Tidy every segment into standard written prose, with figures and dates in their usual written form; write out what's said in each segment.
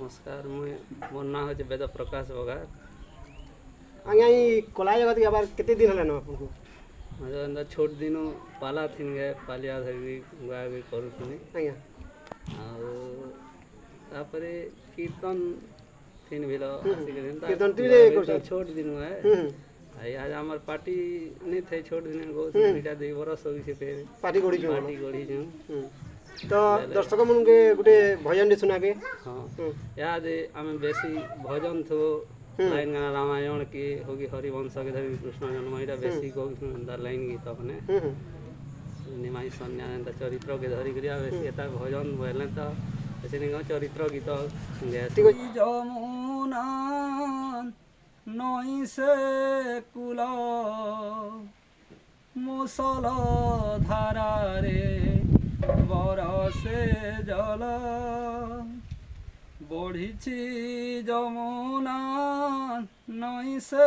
नमस्कार मुझे मोर ना हो वेद प्रकाश बगार आज्ञा कला जगत के आबार केते दिन हलन आपको मतलब छोट दिन पाला थीन गए पालिया धरी गुआ भी करूँ आज्ञा तापरे कीर्तन थीन भी कीर्तन तुले छोट दिन है आज हमार पार्टी नहीं थे छोट दिन गो दुईटा 2 बरस हो गई फिर पार्टी गड़ी जो तो दर्शक मन के गुटे भजन सुनाबे हाँ याद आम बेसी भजन थो लाइन गाना रामायण की होगी हरिवंश के धरी कृष्ण जन्म यहाँ बेसी लाइन गीत अपने निमाई सन्या चरित्र के धरी करिया बेसी एता भजन बोले तो ऐसे नहीं चरित्र गीत जमुना नई से कुल मुसल धारा रे बरसे जल बढ़ी जमुना नई से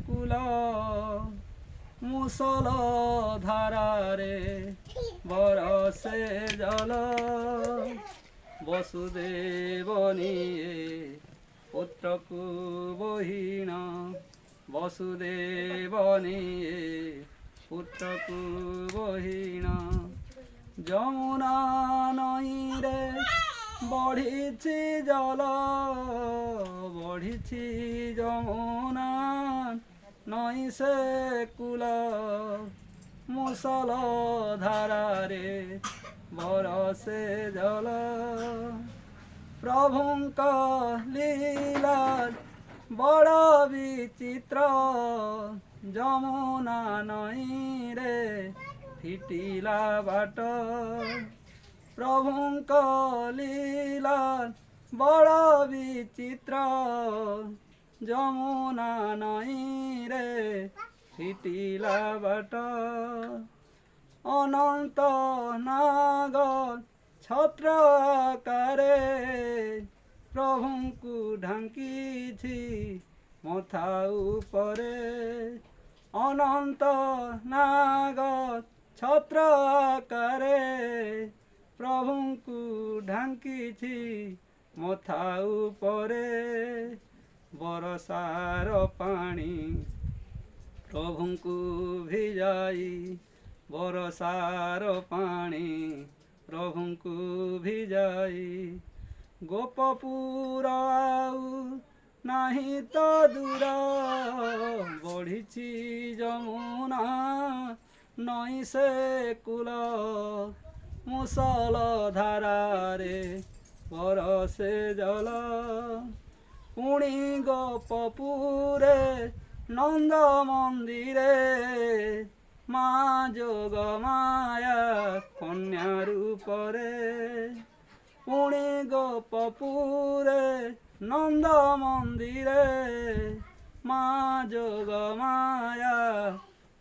कुल मुसल धारा रे बरसे जल वसुदेवनिये पुत्रकु बहिण वसुदेवनिये पुत्रकु बहिण जमुना नई रे बढ़ी जल बढ़ी जमुना नई से कुल मुसल धारा रे बरसे जल प्रभुंक लीला बड़ विचित्र जमुना नई रे फिटिला बाट प्रभुंक लीला बड़ विचित्र जमुना नई रे फिटिला बाट अनंत नाग छत्र आकारे प्रभुंकु ढांकी मथा उपरे अनंत नाग छत्र आकारे प्रभुंकु ढांकी मथा उपरे बरसार पानी प्रभुंकु भिजाई बरसार पानी प्रभुंकु भिजाई गोपपुर आउ नहीं तो दूर बढ़ी जमुना नई से कुल मुसल धारा रे बरसे जल पुणी गोपपुरे नंद मंदिरे माँ जोग माया कन्या रूपरे पुणी गोपपुरे नंद मंदिरे माँ जोग माया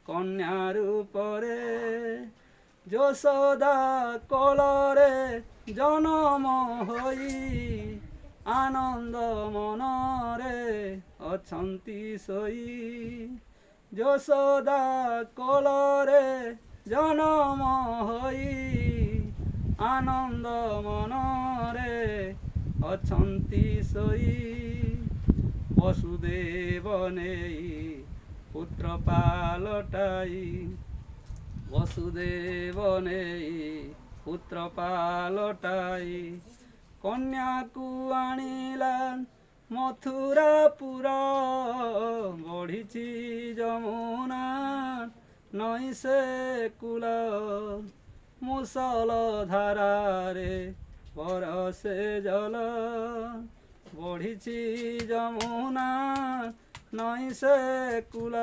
कन्या रूपरे यशोदा कोलरे जन्म होई आनंद मनरे अछंती सोई यशोदा कोलरे जन्म होई आनंद मनरे अछंती सोई वसुदेव नेई पुत्र पालटाई वसुदेव नेई पुत्र पालटाई कन्या को आनिला मथुरापुर बढ़ी जमुना नई से कुल मुसल धारा रे बरसे जल बढ़ी जमुना नई से कुल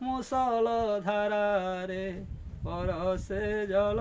मुसल धारा रे बरसे जल।